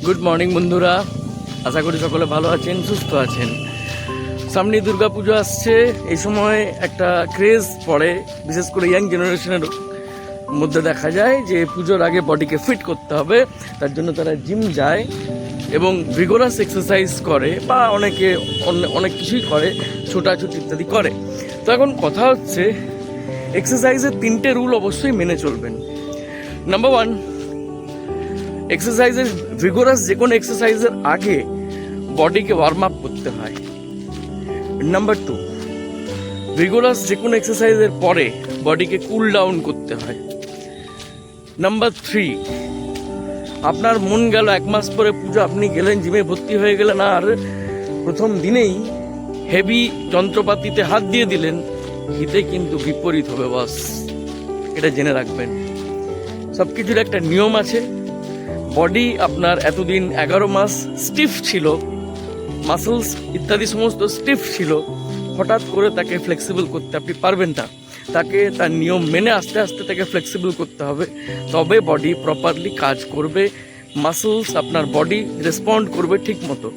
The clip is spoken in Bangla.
গুড মর্নিং বন্ধুরা, আশা করি সকলে ভালো আছেন, সুস্থ আছেন। সামনে দুর্গা পুজো আসছে। এই সময় একটা ক্রেজ পড়ে, বিশেষ করে ইয়াং জেনারেশনের মধ্যে দেখা যায় যে পুজোর আগে বডিকে ফিট করতে হবে। তার জন্য তারা জিম যায় এবং ভিগোরাস এক্সারসাইজ করে, বা অনেকে অনেক কিছুই করে, ছোটাছুটি ইত্যাদি করে। তো এখন কথা হচ্ছে, এক্সারসাইজের 3টে রুল অবশ্যই মেনে চলবেন। নাম্বার 1, এক্সারসাইজের ভিগোরাস যে কোনো এক্সারসাইজের আগে বডিকে ওয়ার্ম আপ করতে হয়। নাম্বার 2, ভিগোরাস যে কোনো এক্সারসাইজের পরে বডিকে কুল ডাউন করতে হয়। নাম্বার 3, আপনার মন গেল 1 মাস পরে পুজো, আপনি গেলেন জিমে ভর্তি হয়ে গেলেন, আর প্রথম দিনেই হেভি যন্ত্রপাতিতে হাত দিয়ে দিলেন, হিতে কিন্তু বিপরীত হবে বস, এটা জেনে রাখবেন। সব কিছুর একটা নিয়ম আছে। বডি আপনার এতদিন 11 মাস স্টিফ ছিল, মাসলস ইত্যাদি সমস্ত স্টিফ ছিল, হঠাৎ করে তাকে ফ্লেক্সিবল করতে আপনি পারবেন না। তাকে তার নিয়ম মেনে আস্তে আস্তে তাকে ফ্লেক্সিবল করতে হবে, তবে বডি প্রপারলি কাজ করবে, মাসলস আপনার বডি রেসপন্ড করবে ঠিক মতো।